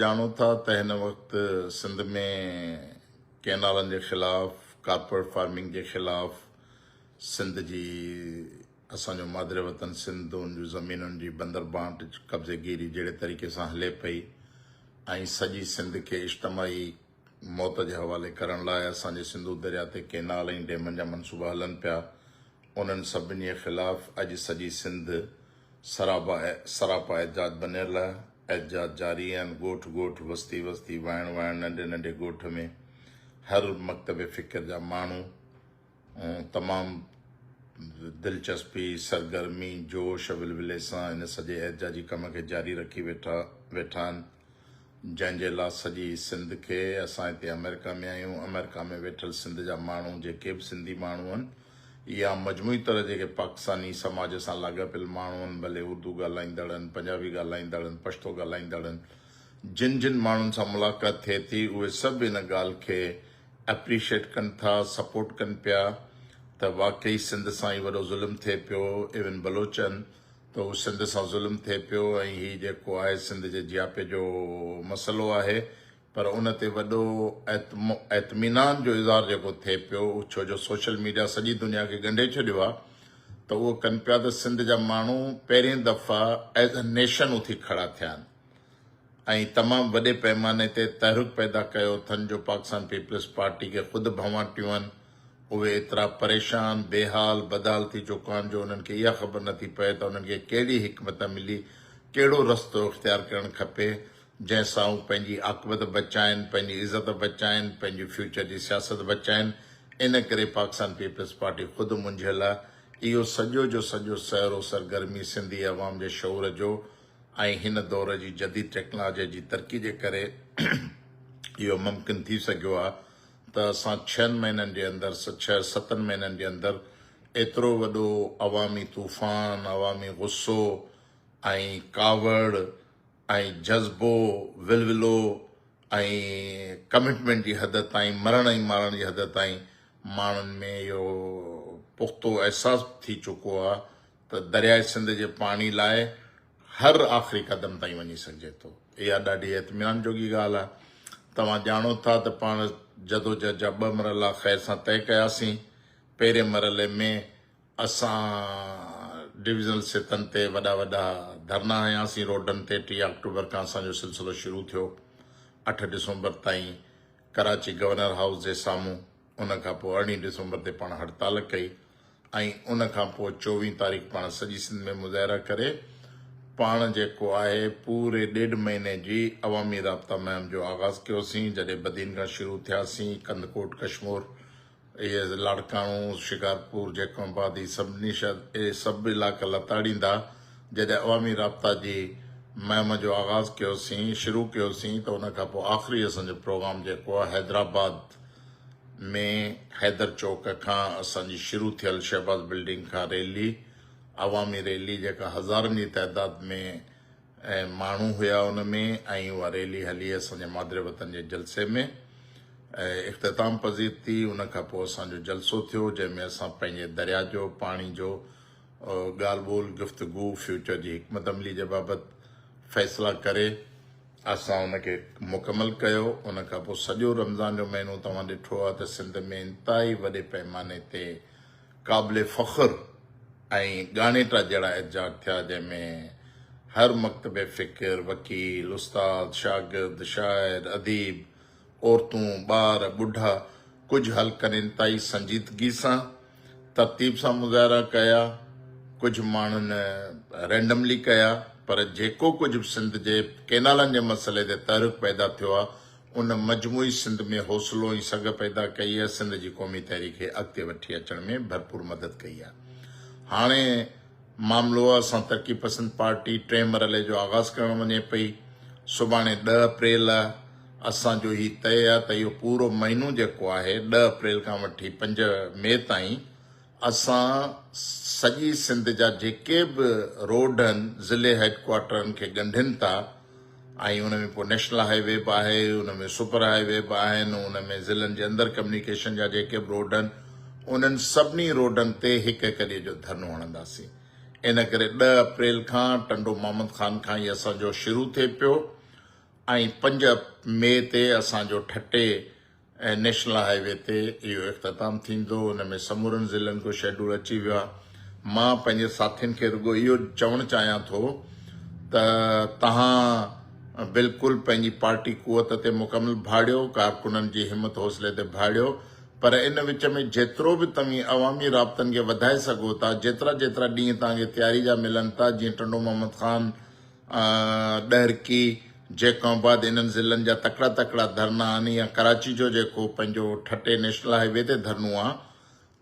ॼाणो था त हिन वक़्तु सिंध में कैनालनि जे ख़िलाफ़ कॉर्पोरेट फार्मिंग जे ख़िलाफ़ सिंध जी असांजो मादरे वतन सिंध उन जूं ज़मीनुनि जी बंदर बांट कब्ज़ेगिरी जहिड़े तरीक़े सां हले पई ऐं सॼी सिंध खे इज्तमाही मौत जे हवाले करण लाइ असांजे सिंधू दरिया ते कैनाल ऐं डेमनि जा मनसूबा हलनि पिया। उन्हनि सभिनी जे ख़िलाफ़ अॼु सॼी सिंध सरापा एहजाज बनियल आहे। एहजाज जारी आहिनि, ॻोठ ॻोठ, वस्ती वस्ती, वाइण वाइण, नंढे नंढे ॻोठ में हर मकतब फ़िक्र जा माण्हू तमामु दिलचस्पी, सरगर्मी, जोश, विलविले सां इन सॼे एहजाजी कम खे जारी रखी वेठा आहिनि, जंहिंजे लाइ सॼी सिंध खे असां हिते अमेरिका में आहियूं। अमेरिका में वेठल सिंध जा माण्हू जेके बि सिंधी माण्हू आहिनि या मजमूई तरह जेके पाकिस्तानी समाज सां लाॻापियल माण्हू आहिनि, भले उर्दू ॻाल्हाईंदड़ आहिनि, पंजाबी ॻाल्हाईंदड़ आहिनि, पश्तो ॻाल्हाईंदड़ आहिनि, जिन माण्हुनि सां मुलाक़ात थिए थी उहे सभु इन ॻाल्हि खे एप्रिशिएट कनि था, सपोर्ट कनि पिया त वाकई सिंध सां ई वॾो ज़ुल्म थिए पियो। इवन बलोच आहिनि त उहो सिंध सां ज़ुल्म थिए पियो ऐं हीउ जेको आहे सिंध जे जियापे जो मसइलो आहे, पर उन ते वॾो एतमीनान जो इज़हार जेको थिए पियो, छो जो सोशल मीडिया सॼी दुनिया खे ॻंढे छॾियो आहे, त उहो कनि पिया त सिंध जा माण्हू पहिरीं दफ़ा एज़ अ नेशन उथी खड़ा थिया आहिनि ऐं तमामु वॾे पैमाने ते तहरीक पैदा कयो अथनि जो पाकिस्तान पीपल्स पार्टी खे ख़ुदि भवाटियूं आहिनि। उहे एतिरा परेशान, बेहाल, बदहाल थी चुका आहिनि जो उन्हनि खे इहा ख़बर नथी पए त उन्हनि खे कहिड़ी हिकमत मिली, कहिड़ो रस्तो इख़्तियार करणु खपे जंहिंसां हू पंहिंजी आक़िबत बचाइनि, पंहिंजी इज़त बचाइनि, पंहिंजी फ्यूचर जी सियासत बचाइनि। इन करे पाकिस्तान पीपल्स पार्टी ख़ुदि मुंझियल आहे। इहो सॼो जो सॼो सैरो सरगर्मी सिंधी अवाम जे शऊर जो ऐं हिन दौर जी जदीद टेक्नोलॉजी जी तरक़ी जे करे इहो मुमकिन थी सघियो आहे त असां 6 महीननि जे अंदरि, 6-7 महीननि जे अंदरि एतिरो वॾो अवामी तूफ़ान, अवामी गुस्सो ऐं कावड़ ऐं जज़्बो, विलविलो ऐं कमिटमेंट जी हद ताईं, मरण ऐं मारण जी हद ताईं माण्हुनि में इहो पुख़्तो अहसासु थी चुको आहे त दरियाए सिंध जे पाणी लाइ हर आख़िरी क़दम ताईं वञी सघिजे थो। इहा ॾाढी इत्मीनान जोगी ॻाल्हि आहे। तव्हां ॼाणो था त पाण जदोजहद जा 2 मरला ख़ैर सां तय कयासीं। पहिरें मरले में असां डिविज़नल सितनि ते वॾा वॾा धरना हयासीं रोडनि ते। 3 अक्टूबर खां असांजो सिलसिलो शुरू थियो, 8 डिसंबर ताईं कराची गवर्नर हाउस जे साम्हूं। उन खां पोइ 18 डिसंबर ते पाण हड़ताल कई ऐं उन खां पोइ 24 तारीख़ पाण सॼी सिंध में मुज़ाहिरा करे पाण जेको आहे पूरे 1.5 महीने जी अवामी राब्ता मुहिम जो आगाज़ कयोसीं। जॾहिं बदीन खां शुरू थियासीं, कंदकोट, कश्मीर, इहे लाड़काणो, शिकारपुर, जैकोबाद, इहे सभु इलाइक़ा लताड़ींदा जॾहिं अवामी राब्ता जी मुहिम जो आगाज़ कयोसीं, शुरू कयोसीं, त उन खां पोइ आख़िरी असांजो प्रोग्राम जेको आहे हैदराबाद में हैदर चौक खां असांजी शुरू थियल शहबाज़ बिल्डिंग खां रैली, अवामी रैली जेका हज़ारनि जी तइदाद में माण्हू हुया उन में, ऐं उहा रैली हली असांजे मादरे वतन जे जलसे में इख़्तिताम पज़ीर थी। उन खां पोइ असांजो जलसो थियो जंहिंमें असां पंहिंजे दरिया जो पाणी जो ॻाल्हि ॿोल, गुफ़्तगू, फ्यूचर जी हिकमत अमली जे बाबति फ़ैसिला करे असां उनखे मुकमल कयो। उन खां पोइ सॼो रमज़ान जो महीनो तव्हां ॾिठो आहे त सिंध में इंतिहाई वॾे पैमाने ते क़ाबिल फ़ख़्र ऐं ॻाणेटा जहिड़ा एहजाज थिया, जंहिंमें हर मकतब फ़िक्र, वकील, उस्ताद, शागिर्द, शाइर, अदीब, औरतूं, ॿार, ॿुढा, कुझु हल्कनि इंतिहाई संजीदगी सां, तरतीब सां मुज़ाहिरा कया, कुझु माण्हुनि रैंडमली कया, पर जेको कुझु बि सिंध जे कैनालनि जे मसइले ते तहरीक पैदा थियो आहे, उन मजमूई सिंध में हौसलो ऐं सघ पैदा कई आहे, सिंध जी क़ौमी तहरीक खे अॻिते वठी अचण में भरपूर मदद कई आहे। हाणे मामिलो आहे असां तरक़ी पसंद पार्टी 3 मरले जो आगाज़ करणु वञे पई। सुभाणे 10 अप्रैल असांजो ही तय आहे त इहो पूरो महीनो जेको आहे 10 अप्रैल खां वठी 5 मई ताईं असां सॼी सिंध जा जेके बि रोड आहिनि ज़िले हेडक्वार्टरनि खे ॻंढिनि था, ऐं उन में पोइ नेशनल हाईवे बि आहे, उन में सुपर हाईवे बि आहिनि, उन में ज़िलनि जे अंदरि कम्युनिकेशन जा जेके बि रोड आहिनि, उन्हनि सभिनी रोडनि ते हिकु ॾींहं जो धरनो हणंदासीं। इन करे 10 अप्रैल खां टंडो मोहम्मद ख़ान खां ई असांजो शुरू थिए पियो ऐं 5 मई ते असांजो ठटे नेशनल हाईवे ते इहो इख़्तिताम थींदो। उन में समूरनि ज़िलनि को शेड्यूल अची वियो आहे। मां पंहिंजे साथियुनि खे रुगो इहो चवणु चाहियां थो त तव्हां बिल्कुलु पंहिंजी पार्टी कुवत ते मुकमल भाड़ियो, कारकुननि जी हिमत हौसले ते भाड़ियो, पर इन विच में जेतिरो बि तव्हीं अवामी राब्तनि खे वधाए सघो था, जेतिरा जेतिरा ॾींहं तव्हांखे तयारी जा मिलनि था, जीअं टंडो मोहम्मद ख़ान, ॾहरकी, जैकोबाद, इन्हनि ज़िलनि जा तकड़ा तकड़ा धरना आहिनि, या कराची जो जेको पंहिंजो ठटे नेशनल हाईवे ते धरनो आहे,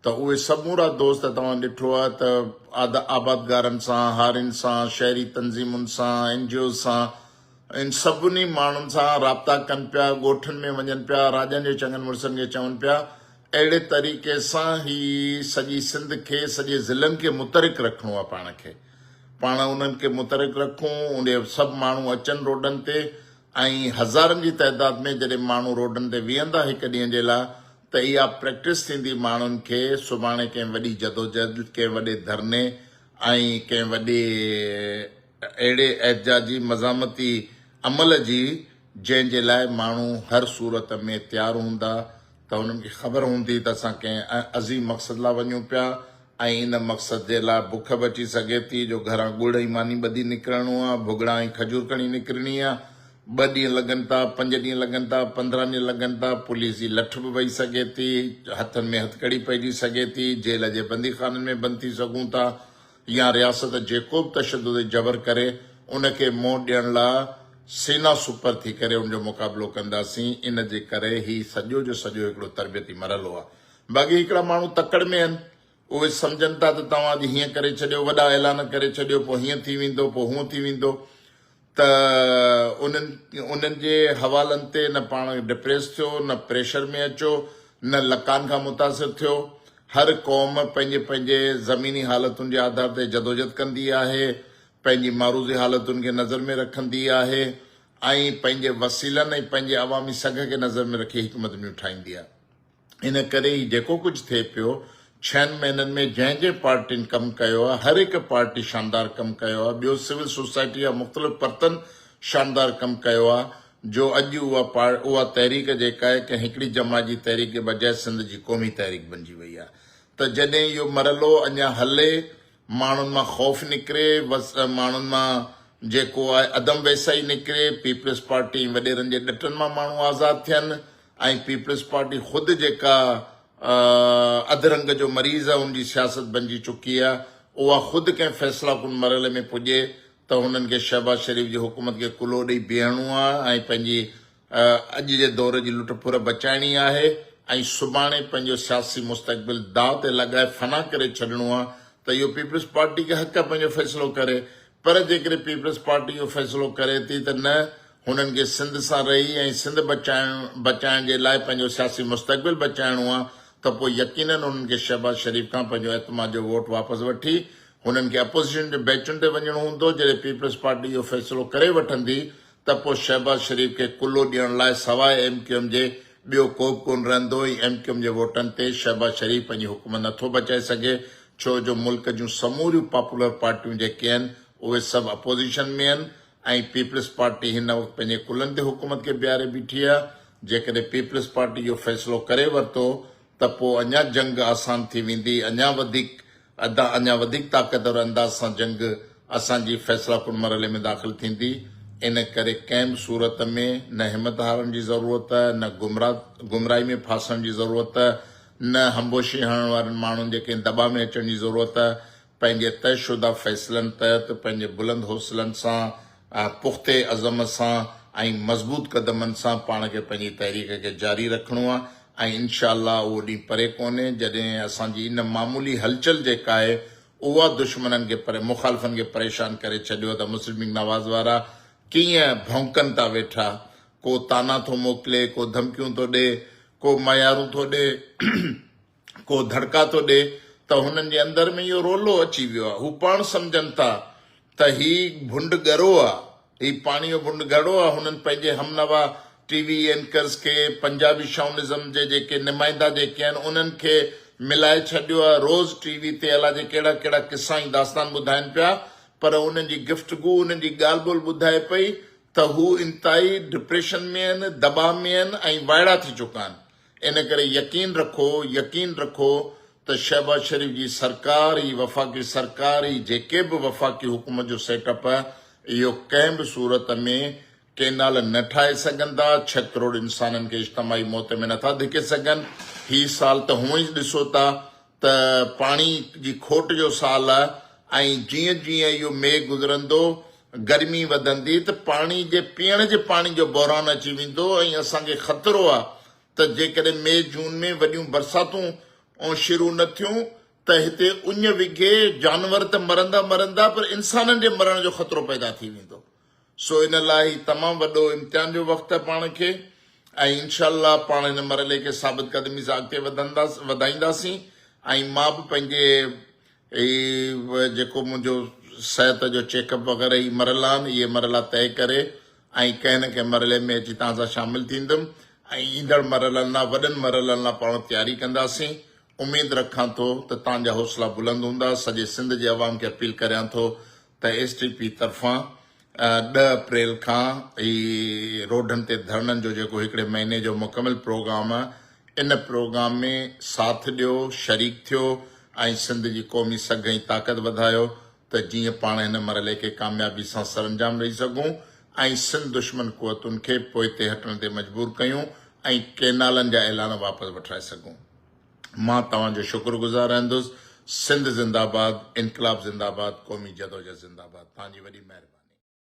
त उहे समूरा दोस्त तव्हां ॾिठो आहे त आबादगारनि सां, हारियुनि सां, शहरी तंज़ीमुनि सां, NGO सां, इन सभिनी माण्हुनि सां राब्ता कनि पिया, ॻोठनि में वञनि पिया, राजनि जे चङनि मुड़ुसनि खे चवनि पिया। अहिड़े तरीक़े सां ही सॼी सिंध खे, सॼे ज़िलनि खे मुतरिक रखिणो आहे। पाण उन्हनि खे मुतरिक रखूं, उन सभु माण्हू अचनि रोडनि ते, ऐं हज़ारनि जी तइदाद में जॾहिं माण्हू रोडनि ते बीहंदा हिकु ॾींहं जे लाइ, त इहा प्रैक्टिस थींदी माण्हुनि खे सुभाणे कंहिं वॾी जदोजहद, कंहिं वॾे धरने ऐं कंहिं वॾे अहिड़े एहतिजाजी मज़ामती अमल जी, जंहिंजे लाइ माण्हू हर सूरत में तयारु हूंदा, त उन्हनि खे ख़बर हूंदी त असां कंहिं अज़ीम मक़सद लाइ वञूं पिया, ऐं इन मक़सद जे लाइ बुख बची सघे थी, जो घरां गुड़ ऐं मानी ॿधी निकिरणो आहे, भुॻड़ा ऐं खजूर खणी निकिरणी आहे। 2 ॾींहं लॻनि था, 5 ॾींहं लॻनि था, 15 ॾींहं लॻनि था, पुलिस जी लठ बि वही सघे थी, हथनि में हथकड़ी पइजी सघे थी, जेल जे बंदीखाननि में बंदि थी सघूं था, या रियासत जेको बि तशद्दुद जबर करे उनखे मोह ॾियण लाइ सेना सुपर थी करे उनजो मुक़ाबिलो कंदासीं। इन जे करे ही सॼो जो सॼो हिकिड़ो तरबियती मरहलो आहे। बाक़ी हिकिड़ा माण्हू तकड़ में आहिनि, उहे सम्झनि था त तव्हां अॼु हीअं करे छॾियो, वॾा ऐलान करे छॾियो, पोइ हीअं थी वेंदो, पोइ हूअं थी वेंदो, त उन्हनि जे हवालनि ते न पाण डिप्रेस थियो, न प्रेशर में अचो, न लकान खां मुतासिर थियो। हर क़ौम पंहिंजे पंहिंजे ज़मीनी हालतुनि जे आधार ते जदोजहद कंदी आहे, पंहिंजी मारूज़ी हालतुनि खे नज़र में रखंदी आहे, ऐं पंहिंजे वसीलनि ऐं पंहिंजे अवामी सघ खे नज़र में रखी हिकमतूं ठाहींदी आहे। इन करे ई जेको कुझु थिए पियो 6 महीननि में जंहिं पार्टियुनि कमु कयो आहे, हर हिकु पार्टी शानदार कमु कयो आहे। ॿियो सिविल सोसाइटी जा मुख़्तलिफ़ परतनि शानदार कमु कयो आहे, जो अॼु उहा तहरीक जेका आहे कि हिकिड़ी जमात जी तहरीक जे बजाए सिंध जी क़ौमी तहरीक बणिजी वई आहे। त जॾहिं इहो मरहलो अञा हले, माण्हुनि मां ख़ौफ़ निकिरे, माण्हुनि मां जेको आहे अदम वेसाई निकिरे, पीपल्स पार्टी वॾेरनि जे ॾटनि मां माण्हू आज़ादु थियनि, ऐं पीपल्स पार्टी ख़ुदि जेका अधरंग जो मरीज़ आहे, उनजी सियासत बणिजी चुकी आहे, उहा ख़ुदि कंहिं फ़ैसिला कुन मरहले में पुॼे त हुननि खे शहबाज़ शरीफ़ जी हुकूमत खे कुलो ॾेई बीहणो आहे, ऐं पंहिंजी अॼु जे दौर जी लुटफुर बचाइणी आहे, ऐं सुभाणे पंहिंजो सियासी मुस्तक़बिल दाव ते लॻाए फना करे छॾिणो आहे। त इहो पीपल्स पार्टी खे हक़ आहे पंहिंजो फ़ैसिलो करे, पर जेकॾहिं पीपल्स पार्टी इहो फ़ैसिलो करे थी त न हुननि खे सिंध सां रही ऐं सिंध बचाइण जे लाइ पंहिंजो सियासी मुस्तक़बिल बचाइणो आहे, त पोइ यकीननि हुननि खे शहबाज़ शरीफ़ खां पंहिंजो एतमाद जो वोट वापसि वठी हुननि खे अपोज़िशन जे बेंचुनि ते वञणो हूंदो। जॾहिं पीपल्स पार्टी इहो फ़ैसिलो करे वठंदी त पोइ शहबाज़ शरीफ़ खे कुल्लो ॾियण लाइ सवाइ MQM जे ॿियो को बि कोन रहंदो। MQM जे वोटनि ते शहबाज़ शरीफ़ पंहिंजी हुकूमत नथो बचाए सघे, छो जो मुल्क जूं समूरियूं पॉपुलर पार्टियूं जेके आहिनि उहे सभु अपोज़िशन में आहिनि, ऐं पीपल्स पार्टी हिन वक़्तु पंहिंजे कुलनि ते हुकूमत खे बीहारे बीठी आहे। जेकॾहिं पीपल्स पार्टी इहो फ़ैसिलो करे वरितो त पोइ अञा जंग आसान थी वेंदी, अञा वधीक ताक़तवर अंदाज़ सां जंग असांजी फ़ैसिला कुन मरहले में दाख़िल थींदी। इन करे कंहिं बि सूरत में न हिमत हारण जी ज़रूरत आहे, न गुमराही में फासण जी ज़रूरत आहे, न हमबोशी हणण वारनि माण्हुनि जे कंहिं दॿा में अचण जी ज़रूरत आहे। पंहिंजे तयशुदा फ़ैसिलनि तहत पंहिंजे बुलंद हौसलनि सां, पुख़्ते अज़मत सां ऐं मज़बूत क़दमनि सां पाण खे पंहिंजी तहरीक खे जारी रखिणो आहे, ऐं इनशा अल्लाह उहो ॾींहुं परे कोन्हे जॾहिं असांजी इन मामूली हलचल जेका आहे उहा दुश्मननि खे मुख़ालिफ़नि खे परेशान करे छॾियो त मुस्लिम लीग नवाज़ वारा कीअं भौंकनि था वेठा, को ताना थो मोकिले, को धमकियूं थो ॾे, को मयारूं थो ॾे, को धड़का थो ॾे, त हुननि जे अंदर में इहो रोलो अची वियो आहे। हू पाण सम्झनि था त ही भुंड ॻरो आहे, ही पाणी जो भुंड ॻरो आहे। हुननि पंहिंजे हमनवा TV एंकर्स खे, पंजाबी शाउनिज़म जे जेके नुमाइंदा जेके आहिनि उन्हनि खे मिलाए छॾियो आहे। रोज़ TV ते अलाए जे कहिड़ा कहिड़ा किस्सा ऐं दास्तान ॿुधाइनि पिया, पर उन्हनि जी गुफ़्तगू, उन्हनि जी ॻाल्हि ॿोल ॿुधाए पई त हू इंतहाई डिप्रेशन में आहिनि, दबाव में आहिनि ऐं वाइड़ा थी चुका आहिनि। इन करे यकीन रखो त शहबाज शरीफ़ जी सरकार, ई वफ़ाक़ी सरकार, ई जेके बि वफ़ाक़ी हुकूमत जो सेटअप आहे, इहो कंहिं बि सूरत में केनाल न ठाहे सघनि था। 6 करोड़ इंसाननि खे इज्तमाही मौत में नथा धिके सघनि। ही साल त हूअं ई ॾिसो था त पाणी जी खोट जो साल आहे ऐं जीअं जीअं इहो मेघ गुज़रंदो, गर्मी वधंदी त पाणी जे पीअण जे पाणी जो बहिरान अची वेंदो ऐं असांखे ख़तरो आहे त जेकॾहिं मई जून में वॾियूं बरसातूं शुरू न थियूं त हिते उञ विघे, जानवर त मरंदा पर इंसाननि जे मरण जो ख़तरो पैदा थी वेंदो। सो इन लाइ तमामु वॾो इम्तिहान जो वक़्तु आहे पाण खे ऐं इंशाअल्लाह पाण हिन मरहले खे साबित क़दमी सां अॻिते वधाईंदासीं। ऐं मां बि पंहिंजे जेको मुंहिंजो सिहत जो चेकअप वग़ैरह ई मरहला आहिनि, इहे मरहला तइ करे ऐं कंहिं न कंहिं मरहले में अची तव्हां सां शामिलु थींदुमि ऐं ईंदड़ मरहलनि लाइ, वॾनि मरहलनि लाइ पाण तयारी कंदासीं। उमेद रखां थो त तव्हांजा हौसला बुलंद हूंदा। सॼे सिंध जे अवाम खे अपील करियां थो त STP तरफ़ां 10 अप्रैल खां ई रोडनि ते धरननि जो जेको हिकिड़े महीने जो मुकमिल प्रोग्राम आहे, इन प्रोग्राम में साथ ॾियो, शरीक थियो ऐं सिंध जी क़ौमी सघ ऐं ताक़त वधायो त जीअं पाण हिन मरहले खे कामयाबी सां सरअंजाम ॾेई सघूं ऐं सिंध दुश्मन क़ुवतुनि खे पोइते हटण ते मजबूर कयूं ऐं केनालनि जा ऐलान वापसि वठाए सघूं। मां तव्हांजो शुक्रगुज़ार रहंदुसि। सिंध ज़िंदाबाद, इनकलाब ज़िंदाबाद, क़ौमी जदोजहद ज़िंदाबाद। तव्हांजी वॾी महिरबानी।